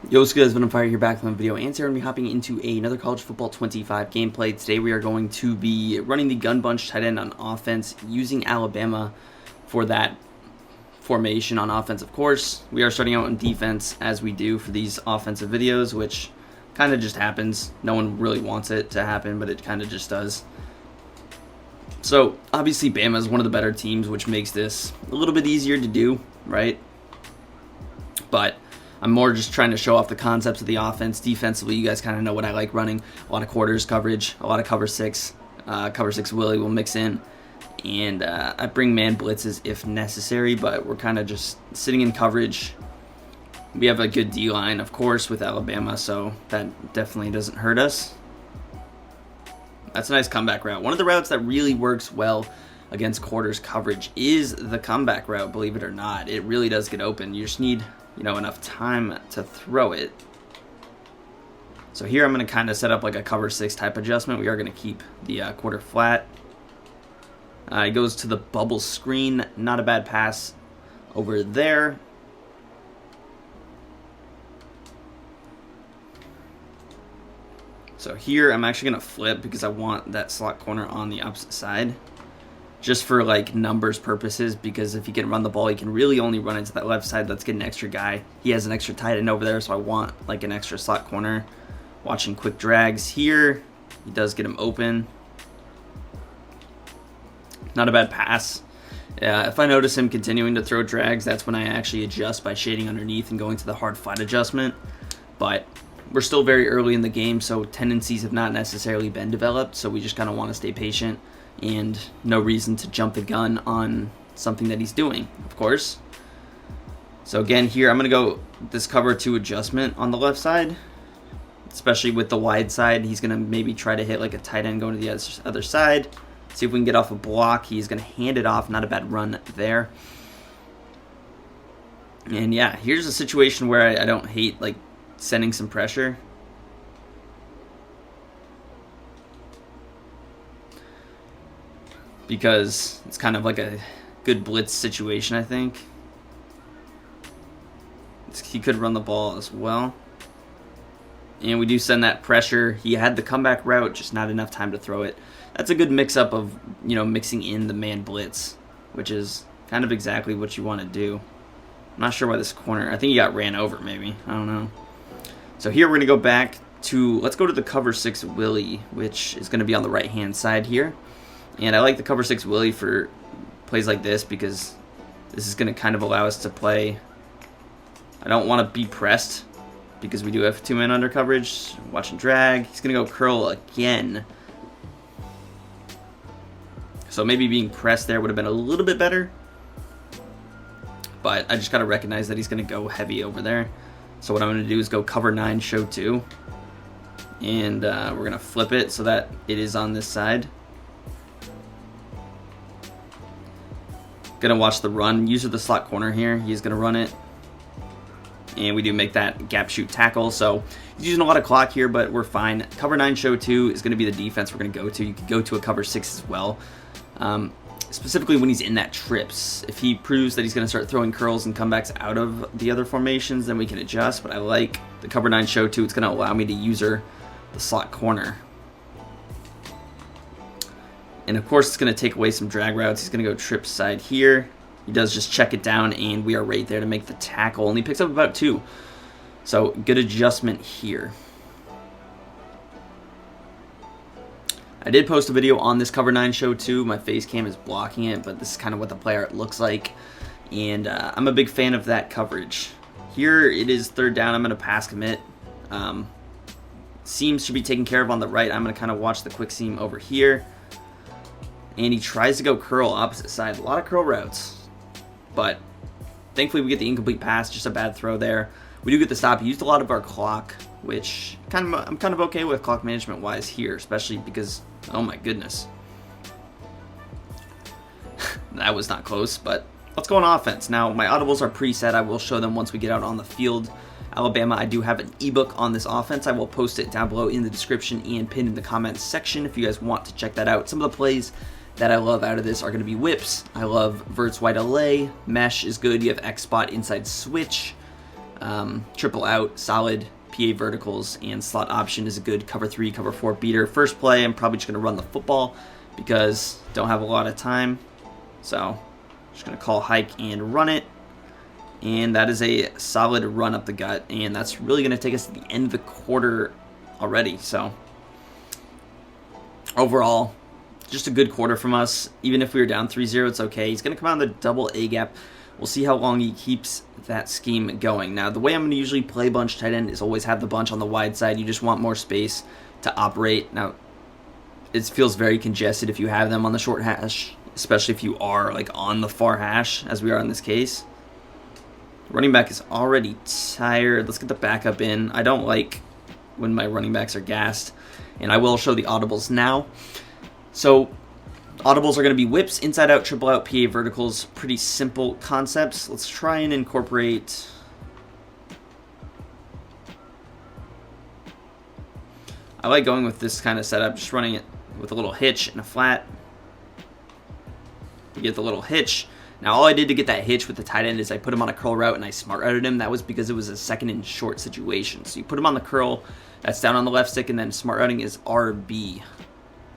Yo, what's good? It's been on fire here back from the video, and today we're going to be hopping into another College Football 25 gameplay. Today we are going to be running the gun bunch tight end on offense, using Alabama for that formation on offense, of course. We are starting out on defense, as we do for these offensive videos, which kind of just happens. No one really wants it to happen, but it kind of just does. So, obviously, Bama is one of the better teams, which makes this a little bit easier to do, right? But I'm more just trying to show off the concepts of the offense. Defensively, you guys kind of know what I like running. A lot of quarters coverage, a lot of cover six. Cover six Willie will mix in. And I bring man blitzes if necessary, but we're kind of just sitting in coverage. We have a good D-line, of course, with Alabama, so that definitely doesn't hurt us. That's a nice comeback route. One of the routes that really works well against quarters coverage is the comeback route, believe it or not. It really does get open. You just need enough time to throw it. So here I'm going to kind of set up like a cover six type adjustment. We are going to keep the quarter flat. He goes to the bubble screen. Not a bad pass over there. So here I'm actually going to flip because I want that slot corner on the opposite side. Just for like numbers purposes, because if he can run the ball, he can really only run into that left side. Let's get an extra guy. He has an extra tight end over there, so I want like an extra slot corner. Watching quick drags here. He does get him open. Not a bad pass. If I notice him continuing to throw drags, that's when I actually adjust by shading underneath and going to the hard flat adjustment. But we're still very early in the game, so tendencies have not necessarily been developed, so we just kind of want to stay patient. And no reason to jump the gun on something that he's doing, of course. So again, here I'm going to go this cover 2 adjustment on the left side, especially with the wide side. He's going to maybe try to hit like a tight end going to the other side. See if we can get off a block. He's going to hand it off. Not a bad run there. And yeah, here's a situation where I don't hate like sending some pressure. Because it's kind of like a good blitz situation, I think. He could run the ball as well. And we do send that pressure. He had the comeback route, just not enough time to throw it. That's a good mix-up of, mixing in the man blitz, which is kind of exactly what you want to do. I'm not sure why this corner, I think he got ran over maybe. I don't know. So here we're going to go back to, let's go to the cover 6 Willie, which is going to be on the right-hand side here. And I like the cover 6 Willie for plays like this because this is going to kind of allow us to play. I don't want to be pressed because we do have 2-man under coverage. Watching drag. He's going to go curl again. So maybe being pressed there would have been a little bit better. But I just got to recognize that he's going to go heavy over there. So what I'm going to do is go cover 9, show 2. And we're going to flip it so that it is on this side. Gonna watch the run. User the slot corner here. He's gonna run it. And we do make that gap shoot tackle. So he's using a lot of clock here, but we're fine. Cover 9, show 2 is gonna be the defense we're gonna go to. You could go to a cover 6 as well. Specifically when he's in that trips. If he proves that he's gonna start throwing curls and comebacks out of the other formations, then we can adjust. But I like the cover 9, show 2. It's gonna allow me to user the slot corner. And of course, it's going to take away some drag routes. He's going to go trip side here. He does just check it down, and we are right there to make the tackle. And he picks up about 2. So, good adjustment here. I did post a video on this cover 9 show 2. My face cam is blocking it, but this is kind of what the play art looks like. And I'm a big fan of that coverage. Here it is 3rd down. I'm going to pass commit. Seams should be taken care of on the right. I'm going to kind of watch the quick seam over here. And he tries to go curl opposite side. A lot of curl routes. But thankfully we get the incomplete pass. Just a bad throw there. We do get the stop. He used a lot of our clock, which I'm kind of okay with clock management wise here. Especially because, oh my goodness. That was not close, but let's go on offense. Now, my audibles are preset. I will show them once we get out on the field. Alabama, I do have an ebook on this offense. I will post it down below in the description and pinned in the comments section if you guys want to check that out. Some of the plays that I love out of this are going to be whips. I love verts wide LA. Mesh is good. You have X spot inside switch. triple out, solid PA verticals, and slot option is a good cover 3, cover 4 beater. First play, I'm probably just going to run the football because don't have a lot of time. So just going to call hike and run it. And that is a solid run up the gut. And that's really going to take us to the end of the quarter already. So overall, just a good quarter from us. Even if we were down 3-0, it's okay. He's going to come out in the double A gap. We'll see how long he keeps that scheme going. Now, the way I'm going to usually play bunch tight end is always have the bunch on the wide side. You just want more space to operate. Now, it feels very congested if you have them on the short hash, especially if you are like on the far hash, as we are in this case. Running back is already tired. Let's get the backup in. I don't like when my running backs are gassed, and I will show the audibles now. So audibles are going to be whips, inside out, triple out, PA verticals. Pretty simple concepts. Let's try and incorporate. I like going with this kind of setup, just running it with a little hitch and a flat. You get the little hitch. Now, all I did to get that hitch with the tight end is I put him on a curl route and I smart routed him. That was because it was a second and short situation. So you put him on the curl, that's down on the left stick, and then smart routing is RB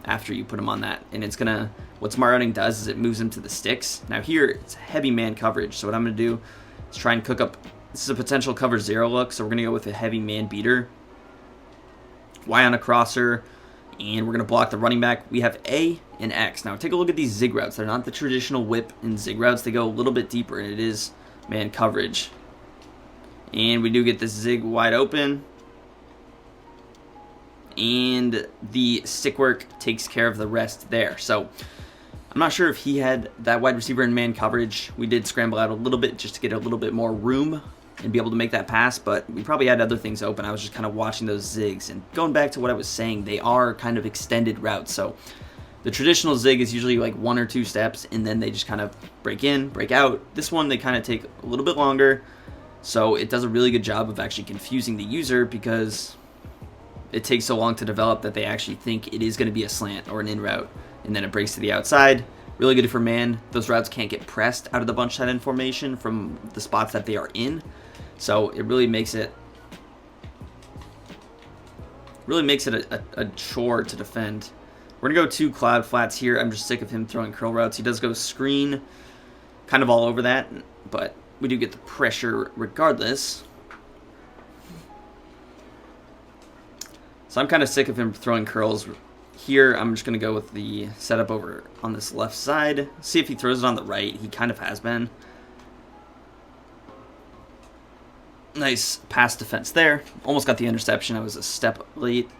after you put him on that. And it's gonna, what smart routing does is it moves him to the sticks. Now here, it's heavy man coverage. So what I'm gonna do is try and cook up, this is a potential cover 0 look, so we're gonna go with a heavy man beater. Y on a crosser, and we're going to block the running back. We have A and X. Now, take a look at these zig routes. They're not the traditional whip and zig routes. They go a little bit deeper, and it is man coverage. And we do get this zig wide open. And the stick work takes care of the rest there. So, I'm not sure if he had that wide receiver in man coverage. We did scramble out a little bit just to get a little bit more room and be able to make that pass, but we probably had other things open. I was just kind of watching those zigs, and going back to what I was saying, they are kind of extended routes. So the traditional zig is usually like 1 or 2 steps, and then they just kind of break in, break out. This one, they kind of take a little bit longer, so it does a really good job of actually confusing the user because it takes so long to develop that they actually think it is going to be a slant or an in route, and then it breaks to the outside. Really good for man. Those routes can't get pressed out of the bunch tight end formation from the spots that they are in. So it really makes it a chore to defend. We're going to go 2 cloud flats here. I'm just sick of him throwing curl routes. He does go screen kind of all over that, but we do get the pressure regardless. So I'm kind of sick of him throwing curls. Here, I'm just going to go with the setup over on this left side. See if he throws it on the right. He kind of has been. Nice pass defense there. Almost got the interception. I was a step late.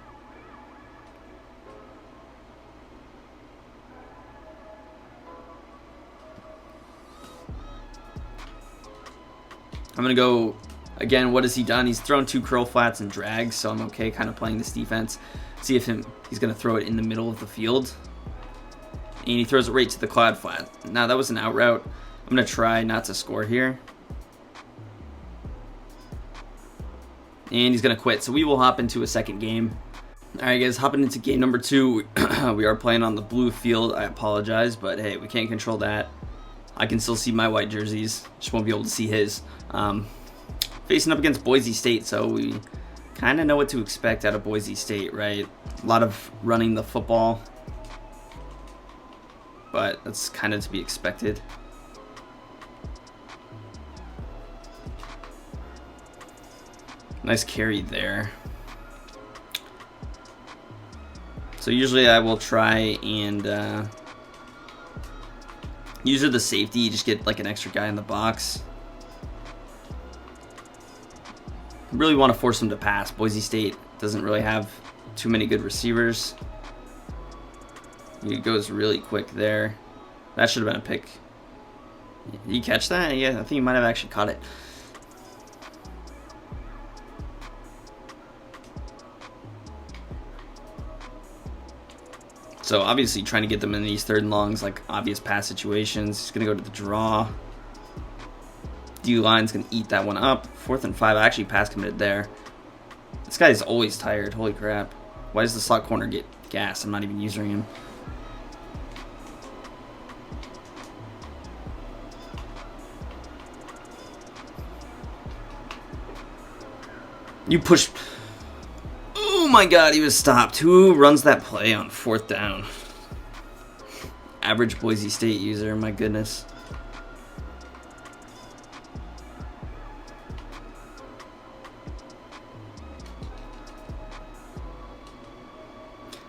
I'm going to go, again, what has he done? He's thrown 2 curl flats and drags, so I'm okay kind of playing this defense. See if he's going to throw it in the middle of the field. And he throws it right to the cloud flat. Now, that was an out route. I'm going to try not to score here. And he's going to quit. So we will hop into a second game. All right, guys, hopping into game number 2. We are playing on the blue field. I apologize, but hey, we can't control that. I can still see my white jerseys. Just won't be able to see his. Facing up against Boise State, so we kind of know what to expect out of Boise State, right? A lot of running the football, but that's kind of to be expected. Nice carry there. So usually I will try and usually the safety, just get like an extra guy in the box. Really want to force them to pass. Boise State doesn't really have too many good receivers. He goes really quick there. That should have been a pick. Did you catch that? Yeah, I think you might have actually caught it. So obviously trying to get them in these 3rd and longs, like obvious pass situations. He's going to go to the draw. D-line's going to eat that one up. 4th and 5. I actually pass committed there. This guy is always tired. Holy crap. Why does the slot corner get gas? I'm not even using him. You push. Oh my god, he was stopped. Who runs that play on 4th down? Average Boise State user, my goodness.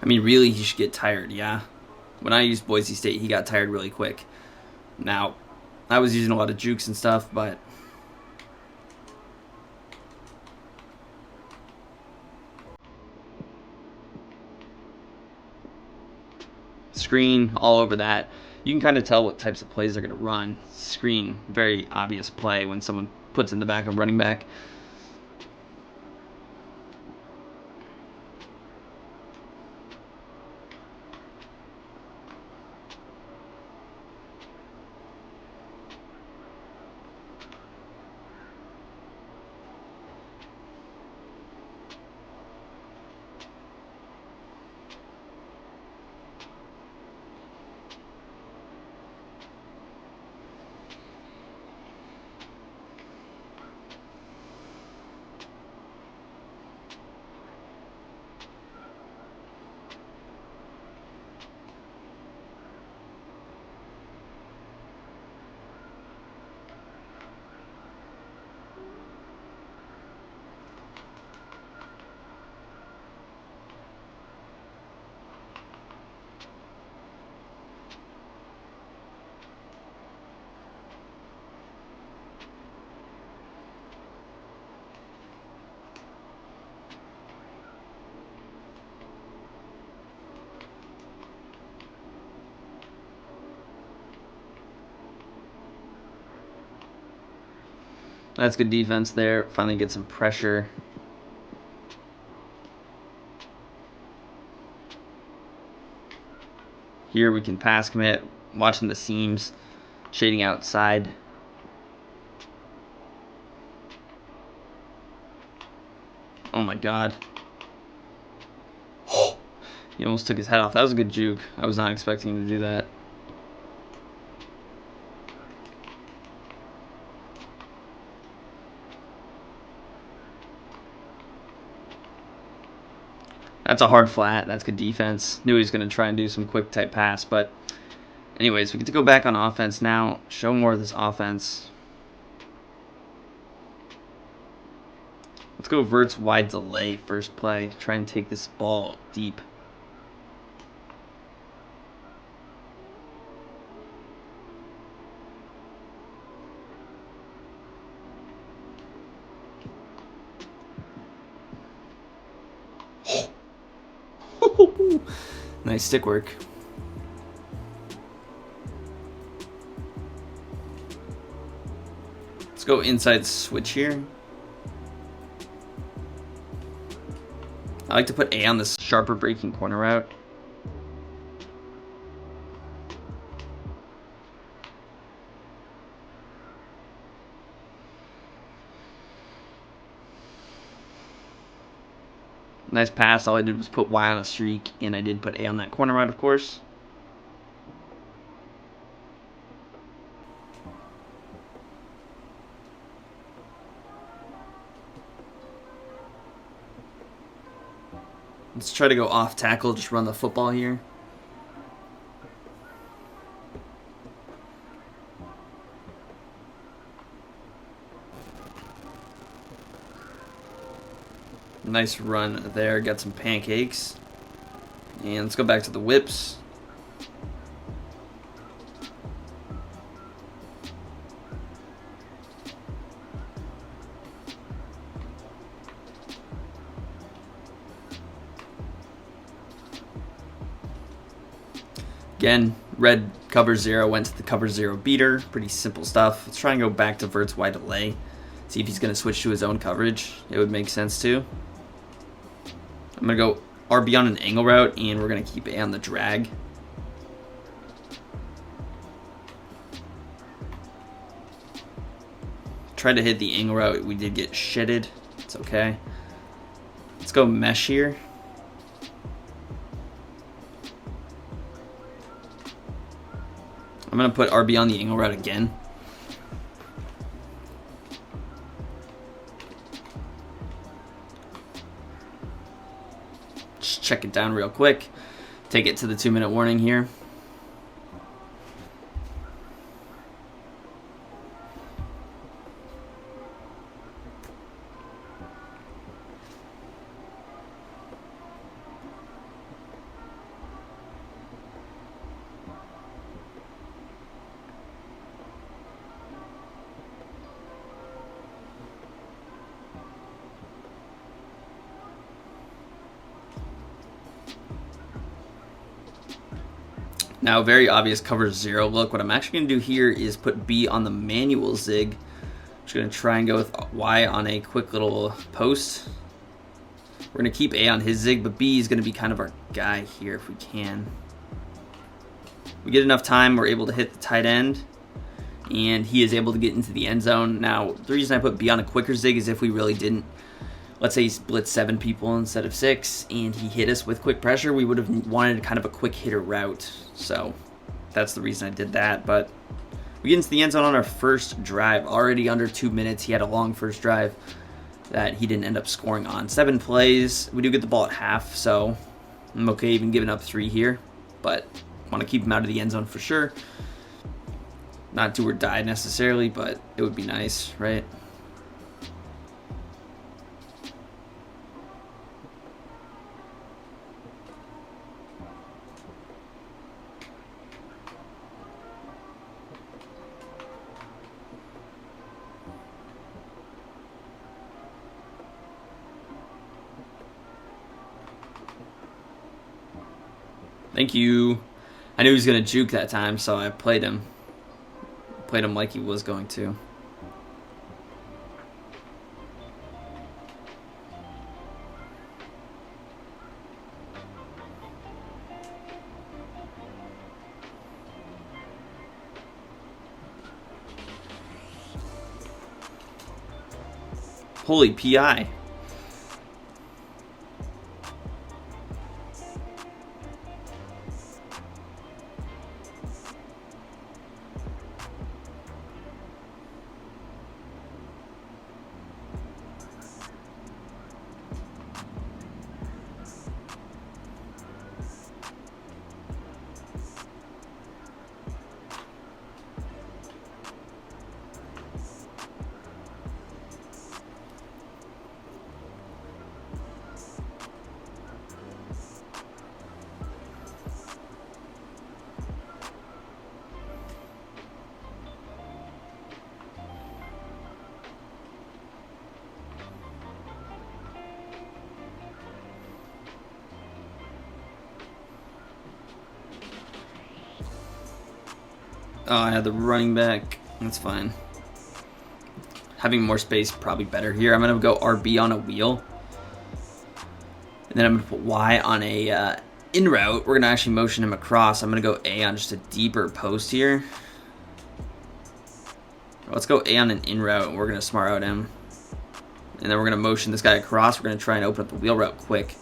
I mean, really, he should get tired, yeah. When I used Boise State, he got tired really quick. Now, I was using a lot of jukes and stuff, but... Screen all over that. You can kind of tell what types of plays they're going to run. Screen, very obvious play when someone puts in the back of running back. That's good defense there. Finally get some pressure. Here we can pass commit. Watching the seams. Shading outside. Oh my god. He almost took his head off. That was a good juke. I was not expecting him to do that. That's a hard flat. That's good defense. Knew he was going to try and do some quick type pass, but anyways, we get to go back on offense now. Show more of this offense. Let's go Verts wide delay first play. Try and take this ball deep. Nice stick work. Let's go inside switch here. I like to put A on this sharper breaking corner route. Nice pass. All I did was put Y on a streak, and I did put A on that corner route, of course. Let's try to go off tackle, just run the football here. Nice run there, got some pancakes. And let's go back to the whips. Again, red cover 0 went to the cover 0 beater. Pretty simple stuff. Let's try and go back to Verts wide delay. See if he's going to switch to his own coverage. It would make sense too. I'm going to go RB on an angle route, and we're going to keep A on the drag. Tried to hit the angle route. We did get shitted. It's okay. Let's go mesh here. I'm going to put RB on the angle route again. Just check it down real quick. Take it to the 2-minute warning here. Now, very obvious cover 0 look. What I'm actually going to do here is put B on the manual zig. I'm just going to try and go with Y on a quick little post. We're going to keep A on his zig, but B is going to be kind of our guy here if we can. We get enough time, we're able to hit the tight end, and he is able to get into the end zone. Now, the reason I put B on a quicker zig is if we really didn't, let's say he blitzed 7 people instead of 6, and he hit us with quick pressure, we would have wanted kind of a quick hitter route. So that's the reason I did that. But we get into the end zone on our first drive, already under 2 minutes. He had a long first drive that he didn't end up scoring on. 7 plays. We do get the ball at half, so I'm okay even giving up 3 here. But want to keep him out of the end zone for sure. Not do or die necessarily, but it would be nice, right? Thank you. I knew he was going to juke that time, so I played him. Played him like he was going to. Holy PI. Oh, I had the running back. That's fine. Having more space probably better here. I'm going to go RB on a wheel. And then I'm going to put Y on a in route. We're going to actually motion him across. I'm going to go A on just a deeper post here. Let's go A on an in route. We're going to smart out him. And then we're going to motion this guy across. We're going to try and open up the wheel route quick.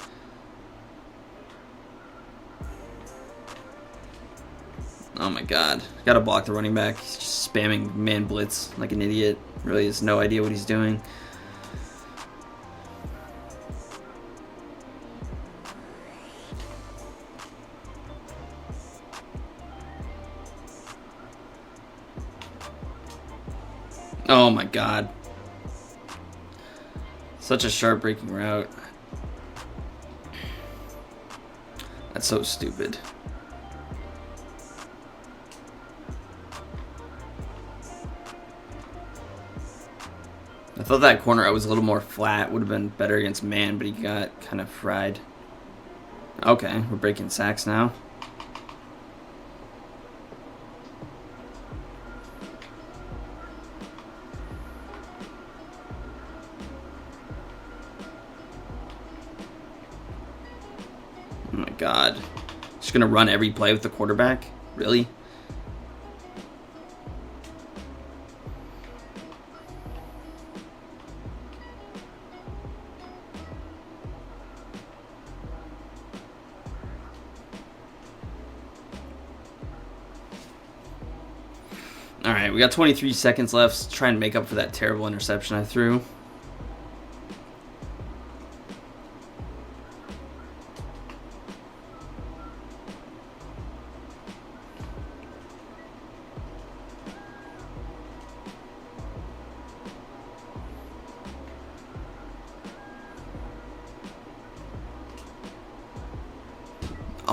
Oh my god. Gotta block the running back. He's just spamming man blitz like an idiot. Really has no idea what he's doing. Oh my god. Such a sharp breaking route. That's so stupid. I thought that corner out was a little more flat. Would have been better against man, but he got kind of fried. Okay, we're breaking sacks now. Oh my god. Just gonna run every play with the quarterback? Really? Alright, we got 23 seconds left. Let's try and make up for that terrible interception I threw.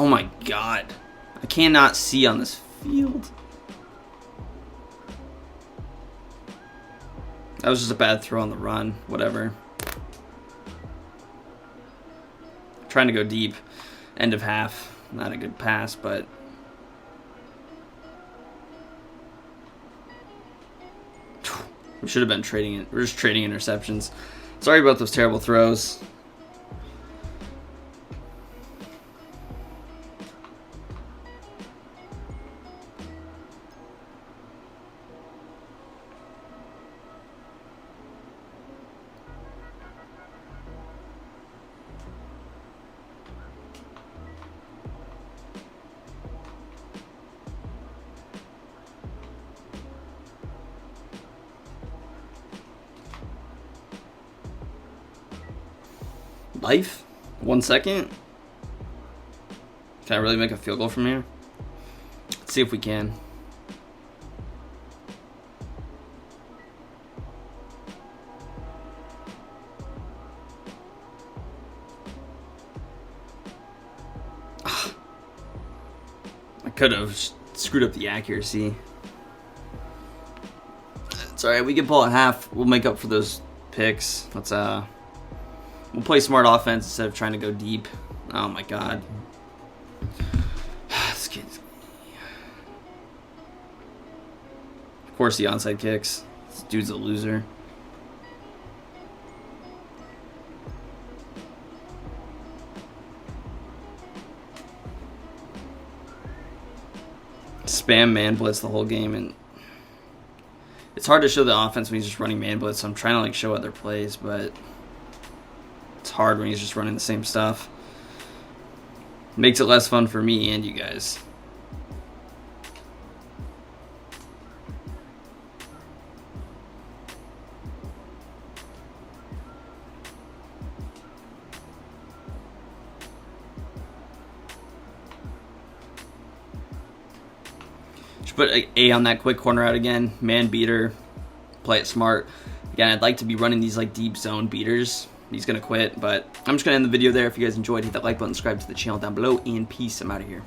Oh my god. I cannot see on this field. That was just a bad throw on the run. Whatever. Trying to go deep. End of half. Not a good pass, but... we should have been trading it. We're just trading interceptions. Sorry about those terrible throws. Life? 1 second? Can I really make a field goal from here? Let's see if we can. I could have screwed up the accuracy. It's alright, we can pull it half. We'll make up for those picks. Let's we'll play smart offense instead of trying to go deep. Oh my god. This kid's... Of course the onside kicks. This dude's a loser. Spam man blitz the whole game, and it's hard to show the offense when he's just running man blitz, so I'm trying to like show other plays, but it's hard when he's just running the same stuff. Makes it less fun for me and you guys. Should put an A on that quick corner out again. Man beater. Play it smart. Again, I'd like to be running these like deep zone beaters. He's going to quit, but I'm just going to end the video there. If you guys enjoyed, hit that like button, subscribe to the channel down below, and peace. I'm out of here.